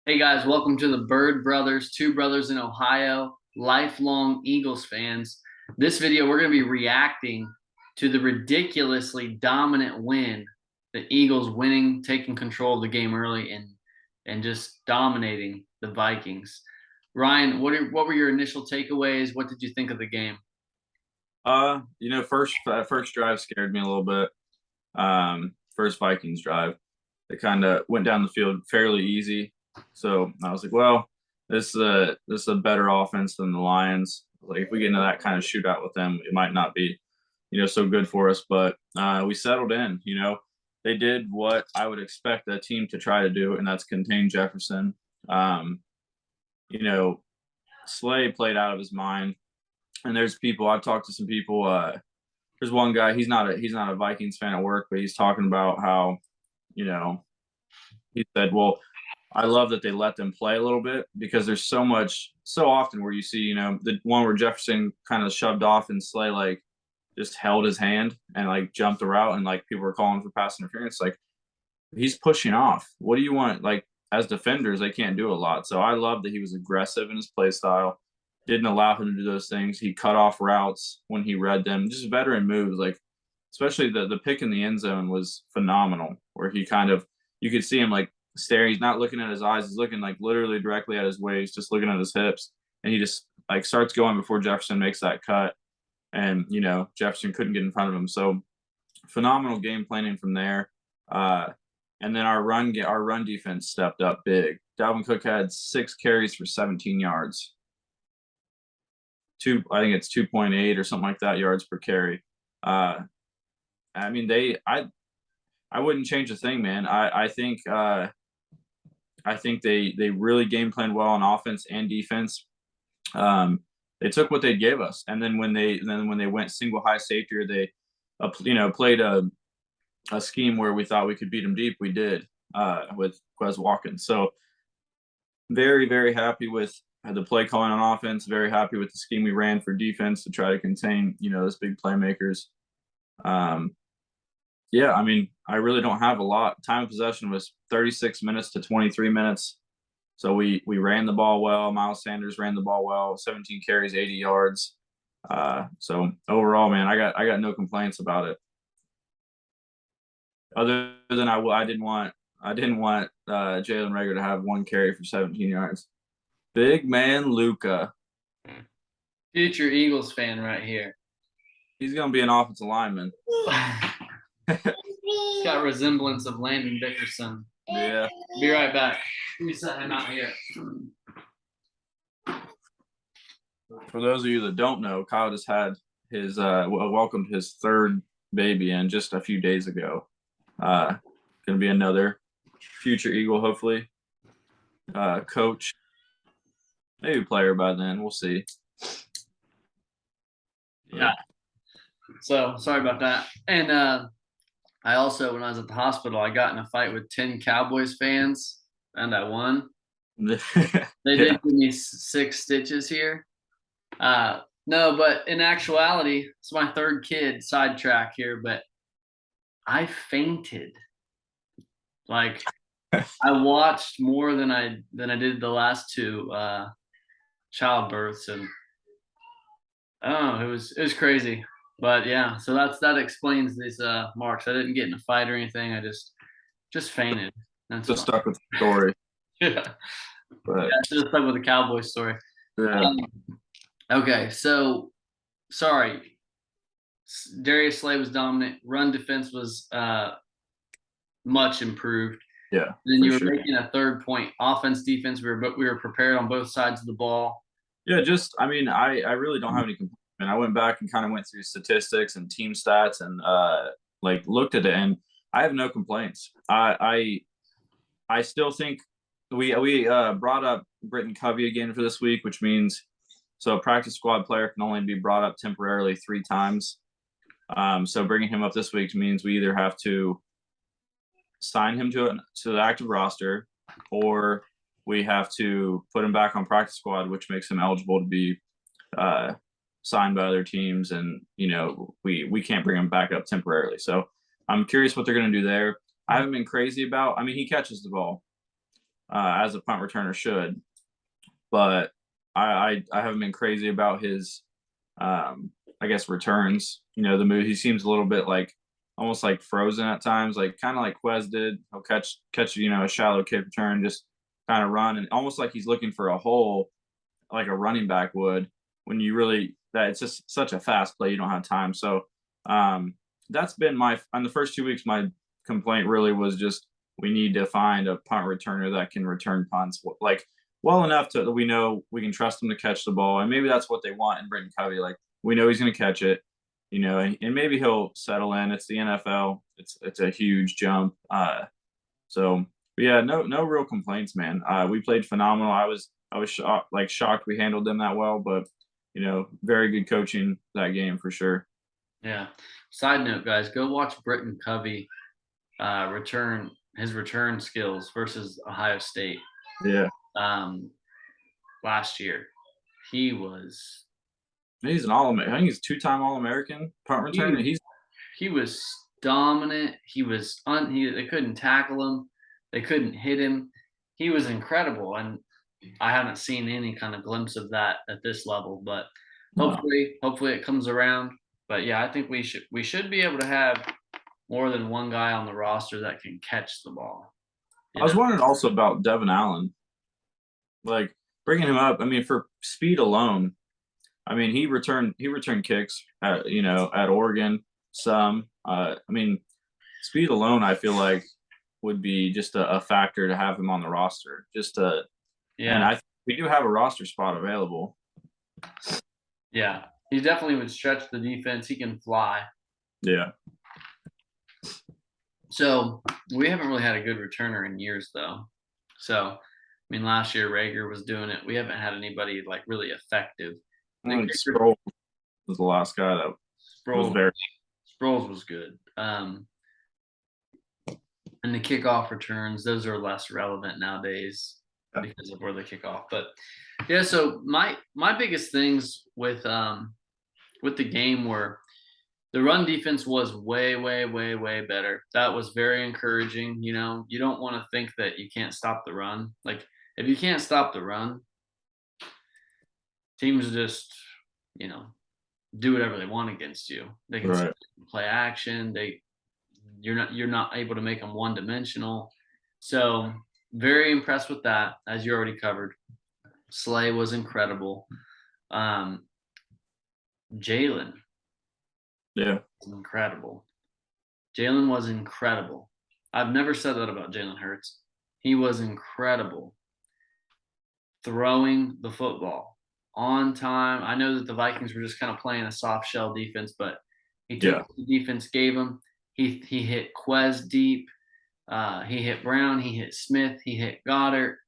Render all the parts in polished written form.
Hey guys, welcome to the Bird Brothers, two brothers in Ohio, lifelong Eagles fans. This video, we're going to be reacting to the ridiculously dominant win, the Eagles winning, taking control of the game early and just dominating the Vikings. Ryan, what were your initial takeaways? What did you think of the game? First drive scared me a little bit. First Vikings drive, they kind of went down the field fairly easy. So I was like, well, this is a better offense than the Lions. Like if we get into that kind of shootout with them, it might not be, so good for us. But we settled in. They did what I would expect a team to try to do, and that's contain Jefferson. Um, you know, Slay played out of his mind, and there's people I've talked to some people. There's one guy, he's not a Vikings fan at work, but he's talking about how, you know, he said, well, I love that they let them play a little bit because there's so often where you see, the one where Jefferson kind of shoved off and Slay like just held his hand and like jumped the route and like people were calling for pass interference. Like he's pushing off. What do you want? Like as defenders, they can't do a lot. So I love that he was aggressive in his play style, didn't allow him to do those things. He cut off routes when he read them, just veteran moves. Like especially the pick in the end zone was phenomenal, where he kind of you could see him like staring. He's not looking at his eyes. He's looking like literally directly at his waist, just looking at his hips, and he just like starts going before Jefferson makes that cut. And Jefferson couldn't get in front of him. So phenomenal game planning from there. And then our run defense stepped up big. Dalvin Cook had 6 carries for 17 yards. I think it's 2.8 or something like that yards per carry. I mean, I wouldn't change a thing, man. I think they really game planned well on offense and defense. They took what they gave us, and then when they went single high safety, or they played a scheme where we thought we could beat them deep, we did with Quez Watkins. So very, very happy with the play calling on offense. Very happy with the scheme we ran for defense to try to contain those big playmakers. Yeah, I mean, I really don't have a lot. Time of possession was 36 minutes to 23 minutes. So we ran the ball well. Miles Sanders ran the ball well. 17 carries, 80 yards. So overall, man, I got no complaints about it. Other than I didn't want Jalen Reagor to have 1 carry for 17 yards. Big man Luca. Future Eagles fan right here. He's gonna be an offensive lineman. It's got resemblance of Landon Dickerson. Yeah. Be right back. Let me set him out here. For those of you that don't know, Kyle just had his welcomed his 3rd baby in just a few days ago. Gonna be another future Eagle, hopefully. Coach, maybe player by then. We'll see. Yeah. So sorry about that. And I also, when I was at the hospital, I got in a fight with 10 Cowboys fans, and I won. They did give me 6 stitches here. No, but in actuality, it's my 3rd kid, sidetrack here, but I fainted. Like I watched more than I did the last 2 childbirths, and I don't know, it was crazy. But yeah, so that explains these marks. I didn't get in a fight or anything. I just fainted. That's just stuck with the story. Yeah. But I should have stuck with the Cowboy story. yeah. Okay, so sorry. Darius Slay was dominant. Run defense was much improved. Yeah. Then you were making a 3rd point. Offense, defense, we were prepared on both sides of the ball. Yeah, I mean, I really don't have any complaints. And I went back and kind of went through statistics and team stats and like looked at it, and I have no complaints. I still think we brought up Britton Covey again for this week, which means so a practice squad player can only be brought up temporarily 3 times. So bringing him up this week means we either have to sign him to the active roster, or we have to put him back on practice squad, which makes him eligible to be signed by other teams, and we can't bring him back up temporarily. So I'm curious what they're going to do there. I haven't been crazy about. I mean, he catches the ball. as a punt returner should. But I haven't been crazy about his I guess returns. You know, the move he seems a little bit like almost like frozen at times, like kind of like Quez did. He'll catch a shallow kick return, just kind of run and almost like he's looking for a hole like a running back would when you really that it's just such a fast play you don't have time. So that's been my on the first 2 weeks my complaint really was just we need to find a punt returner that can return punts like well enough to that we know we can trust him to catch the ball, and maybe that's what they want in Britton Covey. Like we know he's going to catch it, and maybe he'll settle in. It's the NFL. It's a huge jump. So but yeah, no real complaints, man. We played phenomenal. I was shocked we handled them that well, but very good coaching that game for sure. Yeah. Side note, guys, go watch Britton Covey return his return skills versus Ohio State Yeah, last year. He was he's an all-American. I think he's two-time All-American punt returner. he, he was dominant. He was they couldn't tackle him. They couldn't hit him. He was incredible, and I haven't seen any kind of glimpse of that at this level. But No. hopefully it comes around. But yeah, I think we should be able to have more than one guy on the roster that can catch the ball. I was wondering also about Devin Allen, like bringing him up. I mean, for speed alone, I mean he returned kicks at Oregon some. I mean, speed alone, I feel like would be just a factor to have him on the roster. And Yeah, we do have a roster spot available. yeah. He definitely would stretch the defense. He can fly. Yeah. So we haven't really had a good returner in years, though. So, I mean, last year Rager was doing it. We haven't had anybody like really effective. I think Sproles was the last guy that was very. Sproles was good. And the kickoff returns, those are less relevant nowadays because of where they kick off. But yeah, so my biggest things with the game were the run defense was way, way, way, way better. That was very encouraging. You don't want to think that you can't stop the run. Like if you can't stop the run, teams just, do whatever they want against you. They can play action. You're not able to make them one dimensional. So very impressed with that, as you already covered. Slay was incredible. Jalen. Yeah. Incredible. Jalen was incredible. I've never said that about Jalen Hurts. He was incredible. Throwing the football on time. I know that the Vikings were just kind of playing a soft shell defense, but he took what the defense gave him. He hit Quez deep. He hit Brown. He hit Smith. He hit Goddard.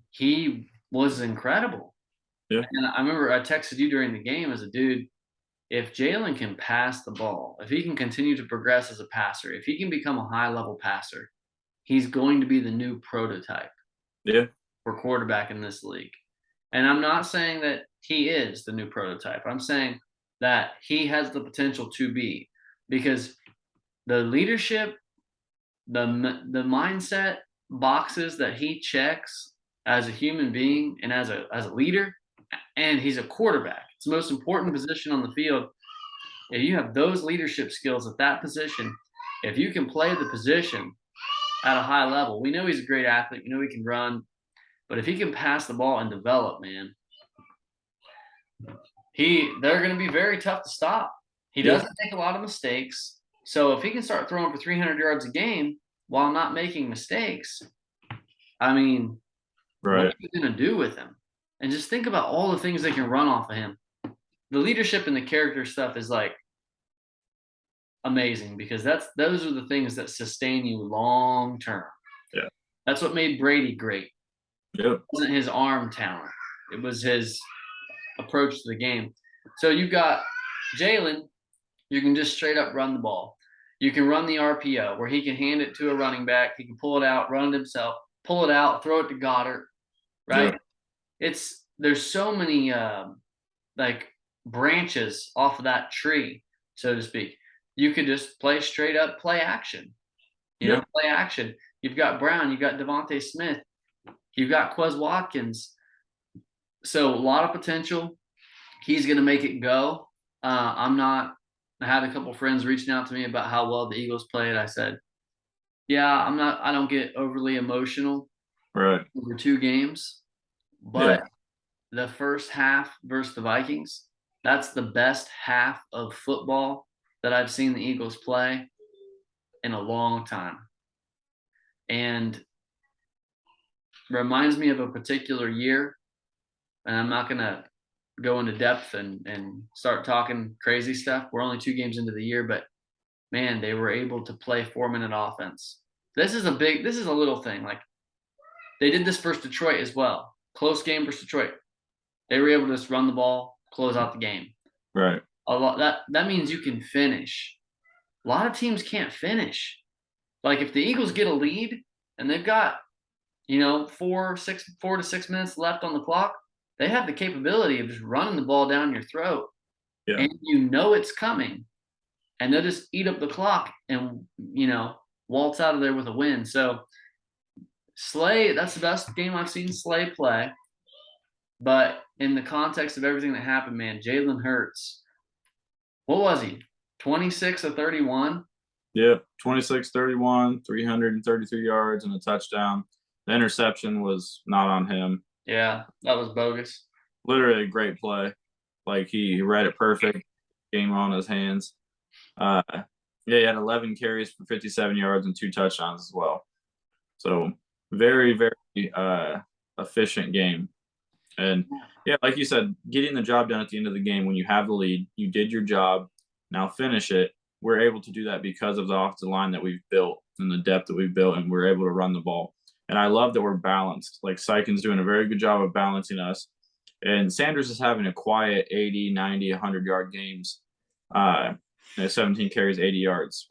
He was incredible. Yeah. And I remember I texted you during the game as a dude, if Jalen can pass the ball, if he can continue to progress as a passer, if he can become a high-level passer, he's going to be the new prototype for quarterback in this league. And I'm not saying that he is the new prototype. I'm saying that he has the potential to be, because the leadership, the mindset boxes that he checks as a human being and as a leader, and he's a quarterback. It's the most important position on the field. If you have those leadership skills at that position, if you can play the position at a high level, we know he's a great athlete. We know he can run, but if he can pass the ball and develop, man, they're going to be very tough to stop. He doesn't make a lot of mistakes. So if he can start throwing for 300 yards a game while not making mistakes, I mean, what are you going to do with him? And just think about all the things they can run off of him. The leadership and the character stuff is like amazing, because those are the things that sustain you long term. Yeah. That's what made Brady great. Yeah. It wasn't his arm talent. It was his approach to the game. So you got Jalen, you can just straight up run the ball. You can run the RPO where he can hand it to a running back. He can pull it out, run it himself, pull it out, throw it to Goddard, right? Yeah. There's so many like branches off of that tree, so to speak. You could just play straight up play action. Play action. You've got Brown. You've got Devontae Smith. You've got Quez Watkins. So a lot of potential. He's going to make it go. I'm not. I had a couple friends reaching out to me about how well the Eagles played. I said, yeah, I'm not. I don't get overly emotional Right. over 2 games, Yeah. but the first half versus the Vikings, that's the best half of football that I've seen the Eagles play in a long time. And reminds me of a particular year. And I'm not going to go into depth and start talking crazy stuff. We're only 2 games into the year, but man, they were able to play 4-minute offense. This is a little thing. Like they did this versus Detroit as well. Close game versus Detroit. They were able to just run the ball, close out the game. Right. A lot that means you can finish. A lot of teams can't finish. Like if the Eagles get a lead and they've got 4 to 6 minutes left on the clock, they have the capability of just running the ball down your throat. Yeah. And it's coming. And they'll just eat up the clock and, waltz out of there with a win. So Slay, that's the best game I've seen Slay play. But in the context of everything that happened, man, Jalen Hurts, what was he? 26 of 31? Yeah, 26, 31, 333 yards and a touchdown. The interception was not on him. Yeah, that was bogus. Literally a great play. Like he read it perfect. Game on his hands. Yeah, he had 11 carries for 57 yards and 2 touchdowns as well. So very, very efficient game. And yeah, like you said, getting the job done at the end of the game when you have the lead, you did your job. Now finish it. We're able to do that because of the offensive line that we've built and the depth that we've built, and we're able to run the ball. And I love that we're balanced. Like Sykin's doing a very good job of balancing us. And Sanders is having a quiet 80, 90, 100-yard games. 17 carries, 80 yards.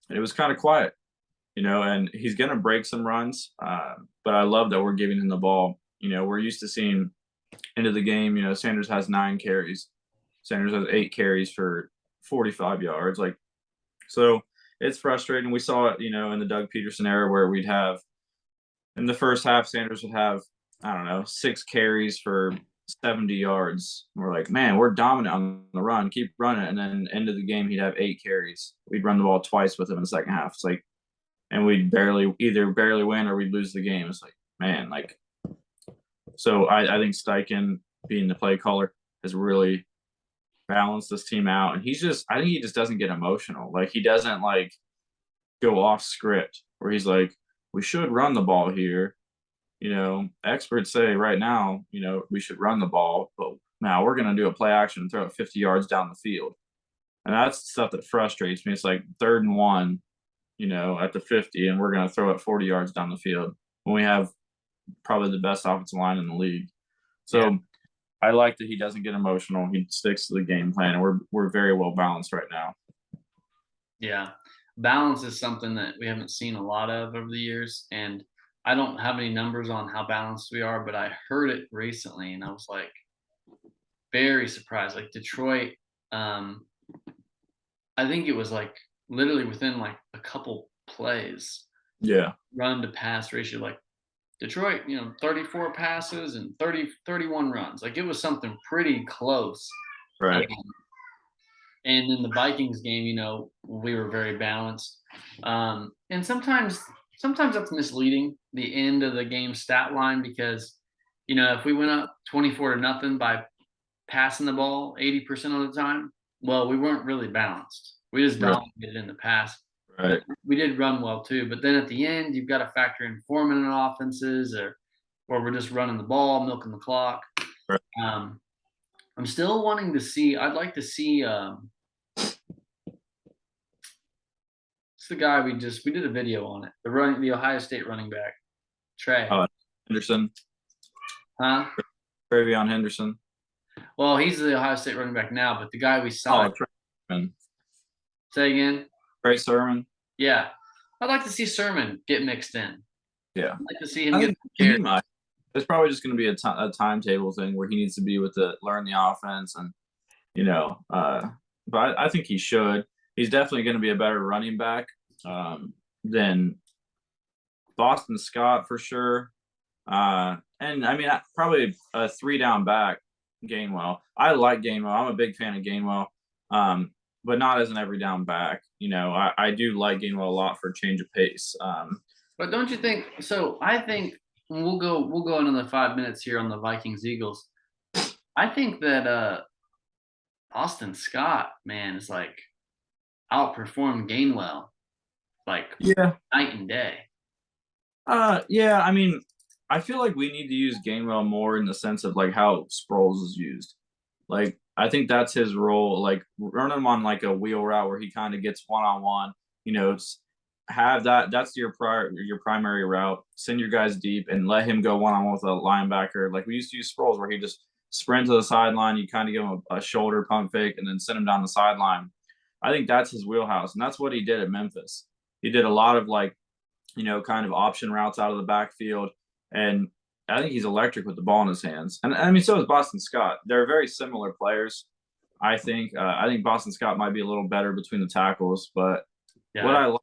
And it was kind of quiet, and he's going to break some runs. But I love that we're giving him the ball. We're used to seeing into the game, Sanders has 9 carries. Sanders has 8 carries for 45 yards. So it's frustrating. We saw it, in the Doug Peterson era where we'd have in the first half, Sanders would have, 6 carries for 70 yards. We're like, man, we're dominant on the run. Keep running. And then end of the game, he'd have 8 carries. We'd run the ball twice with him in the second half. It's like, and we'd either barely win or we'd lose the game. It's like, man, so I think Steichen being the play caller has really balanced this team out. And I think he just doesn't get emotional. Like he doesn't go off script where he's like, we should run the ball here. Experts say right now, we should run the ball, but now we're going to do a play action and throw it 50 yards down the field. And that's stuff that frustrates me. It's like 3rd and 1, at the 50, and we're going to throw it 40 yards down the field when we have probably the best offensive line in the league. So yeah. I like that he doesn't get emotional. He sticks to the game plan, and we're very well balanced right now. Yeah. Balance is something that we haven't seen a lot of over the years, and I don't have any numbers on how balanced we are, but I heard it recently and I was very surprised. Like Detroit, I think it was literally within a couple plays. Yeah. Run to pass ratio. Like Detroit, 34 passes and 31 runs. It was something pretty close. Right. And in the Vikings game, we were very balanced. And sometimes that's misleading, the end of the game stat line, because, if we went up 24-0 by passing the ball 80% of the time, well, we weren't really balanced. We just dominated in the pass. Right. We did run well too, but then at the end, you've got to factor in 4-minute offenses or we're just running the ball, milking the clock. Right. I'm still wanting to see. I'd like to see. It's the guy we did a video on it. The Ohio State running back, Trey. Henderson. Huh? Travion Henderson. Well, he's the Ohio State running back now, but the guy we signed. Say again. Trey Sermon. Yeah, I'd like to see Sermon get mixed in. Yeah, I'd like to see him get. It's probably just going to be a timetable thing where he needs to be learn the offense, and but I think he should. He's definitely going to be a better running back than Boston Scott for sure. And I mean, probably a 3 down back, Gainwell. I like Gainwell. I'm a big fan of Gainwell, but not as an every down back. I do like Gainwell a lot for change of pace. But don't you think? So I think we'll go another 5 minutes here on the Vikings Eagles. I think that Austin Scott, man, is like outperformed Gainwell like Yeah. night and day. Yeah. I mean, I feel like we need to use Gainwell more in the sense of like how Sproles is used. Like, I think that's his role. Like, run him on like a wheel route where he kind of gets one on one. Have that. That's your primary route. Send your guys deep and let him go one on one with a linebacker. Like we used to use Sproles, where he just sprint to the sideline. You kind of give him a shoulder pump fake and then send him down the sideline. I think that's his wheelhouse, and that's what he did at Memphis. He did a lot of like, kind of option routes out of the backfield, and I think he's electric with the ball in his hands. And I mean, so is Boston Scott. They're very similar players. I think Boston Scott might be a little better between the tackles, but what Yeah,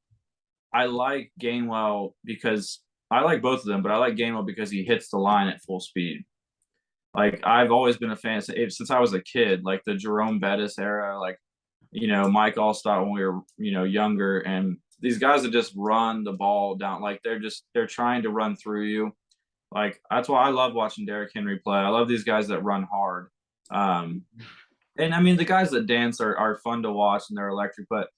I like Gainwell because I like both of them, but I like Gainwell because he hits the line at full speed. Like I've always been a fan since I was a kid, like the Jerome Bettis era, like Mike Allstott when we were younger, and these guys that just run the ball down, like they're trying to run through you. Like that's why I love watching Derrick Henry play. I love these guys that run hard. And I mean the guys that dance are fun to watch and they're electric, but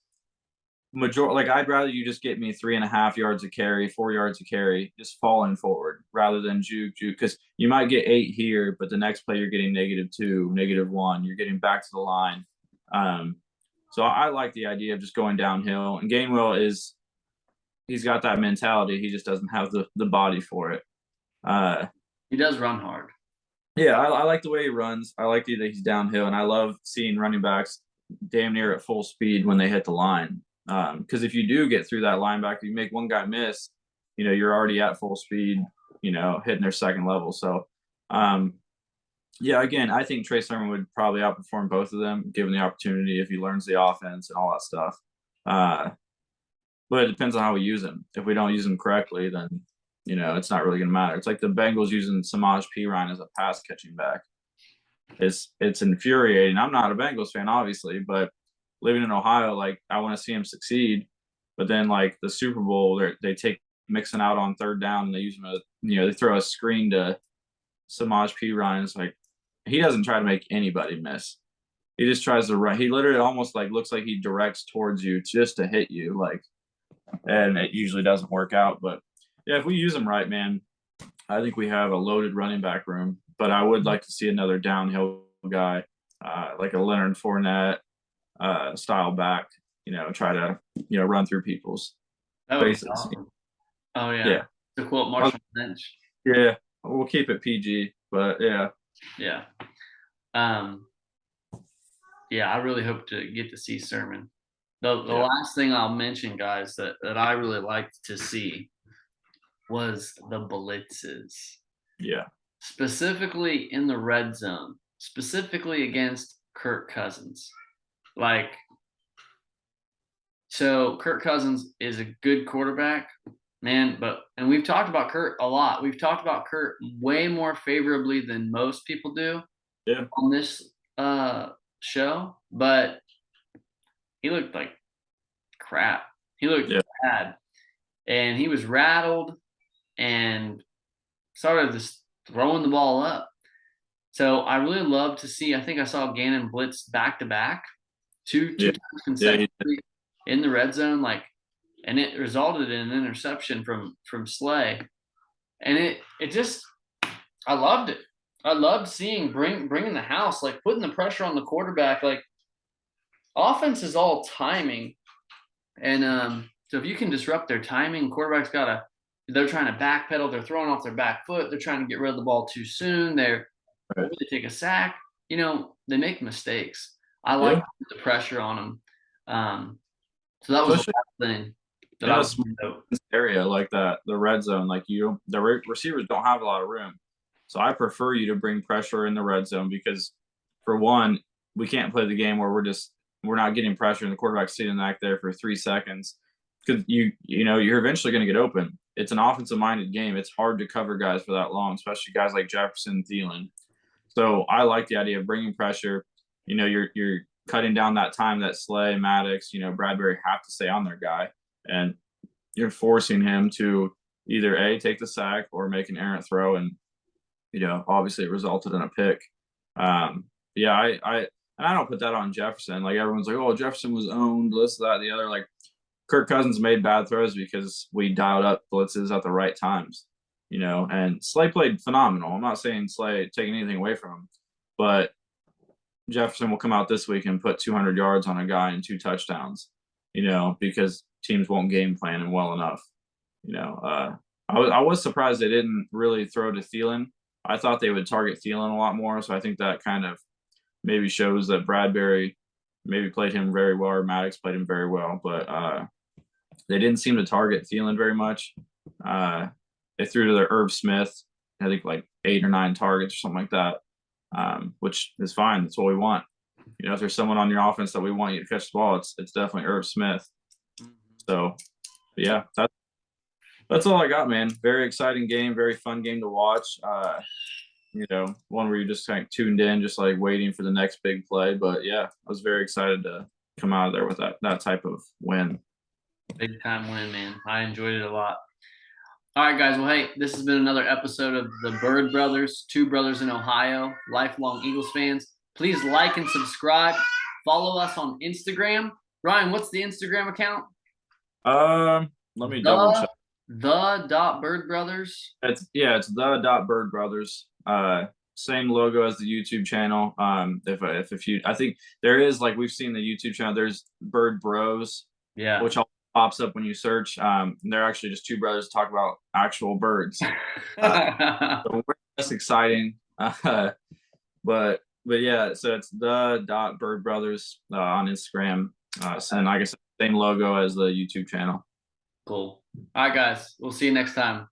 like I'd rather you just get me 3.5 yards of carry, 4 yards of carry, just falling forward rather than juke because you might get 8 here, but the next play you're getting -2, -1. You're getting back to the line. So I like the idea of just going downhill. And he's got that mentality. He just doesn't have the body for it. he does run hard. Yeah, I like the way he runs. I like that he's downhill, and I love seeing running backs damn near at full speed when they hit the line. Because if you do get through that linebacker, you make one guy miss, you're already at full speed, hitting their second level. So, yeah, again, I think Trey Sermon would probably outperform both of them given the opportunity if he learns the offense and all that stuff. But it depends on how we use him. If we don't use him correctly, then it's not really going to matter. It's like the Bengals using Samaj P. Ryan as a pass catching back. It's infuriating. I'm not a Bengals fan, obviously, but living in Ohio, like I want to see him succeed. But then, like the Super Bowl, they take Mixon out on 3rd down and they use him. They throw a screen to Samaj P. Ryan. It's like he doesn't try to make anybody miss. He just tries to run. He literally almost like looks like he directs towards you just to hit you, like, and it usually doesn't work out. But yeah, if we use him right, man, I think we have a loaded running back room. But I would like to see another downhill guy, like a Leonard Fournette style back. Try to run through people's That would be faces. awesome. Oh yeah. Yeah. To quote Marshall Lynch. Yeah, we'll keep it PG, but yeah. Yeah. Yeah, I really hope to get to see Sermon. The last thing I'll mention, guys, that I really liked to see was the blitzes. Yeah. Specifically in the red zone, specifically against Kirk Cousins. Like, so Kirk Cousins is a good quarterback, man, and we've talked about Kirk a lot. We've talked about Kirk way more favorably than most people do on this show, but he looked like crap. He looked bad, and he was rattled and started just throwing the ball up. So I really love to see. I think I saw Gannon blitz back to back, two times consecutively in the red zone, and it resulted in an interception from Slay, and it just I loved it. I loved seeing bringing the house, like putting the pressure on the quarterback. Like offense is all timing, and so if you can disrupt their timing, quarterback's they're trying to backpedal, they're throwing off their back foot, they're trying to get rid of the ball too soon, they take a sack, they make mistakes. I like the pressure on them. So that was the last thing that I was area like that, the red zone, like the receivers don't have a lot of room. So I prefer you to bring pressure in the red zone because, for one, we can't play the game where we're not getting pressure and the quarterback's sitting back there for 3 seconds because you're eventually going to get open. it's an offensive minded game. It's hard to cover guys for that long, especially guys like Jefferson, Thielen. So I like the idea of bringing pressure. You're cutting down that time that Slay, Maddox, Bradbury have to stay on their guy, and you're forcing him to either A, take the sack or make an errant throw, and obviously it resulted in a pick. Yeah, I don't put that on Jefferson. Like everyone's like, oh, Jefferson was owned, this, that, the other. Like Kirk Cousins made bad throws because we dialed up blitzes at the right times, and Slay played phenomenal. I'm not saying Slay taking anything away from him, but Jefferson will come out this week and put 200 yards on a guy and 2 touchdowns, because teams won't game plan him well enough. I was surprised they didn't really throw to Thielen. I thought they would target Thielen a lot more. So I think that kind of maybe shows that Bradbury maybe played him very well, or Maddox played him very well, but they didn't seem to target Thielen very much. They threw to their Irv Smith, I think like 8 or 9 targets or something like that, which is fine. That's what we want. If there's someone on your offense that we want you to catch the ball, it's definitely Irv Smith. So, yeah, that's all I got, man. Very exciting game, very fun game to watch. One where you're just kind of tuned in, just like waiting for the next big play. But yeah, I was very excited to come out of there with that type of win. Big time win, man. I enjoyed it a lot. All right, guys. Well, hey, this has been another episode of the Bird Brothers, 2 brothers in Ohio, lifelong Eagles fans. Please like and subscribe. Follow us on Instagram. Ryan, what's the Instagram account? Let me double check. The Bird Brothers. It's the Bird Brothers. Same logo as the YouTube channel. If you, I think there is, like we've seen the YouTube channel. There's Bird Bros. Yeah. Which all pops up when you search. They're actually just 2 brothers talk about actual birds. So that's exciting. But yeah, so it's the Bird Brothers on Instagram. And like I said, same logo as the YouTube channel. Cool. All right, guys. We'll see you next time.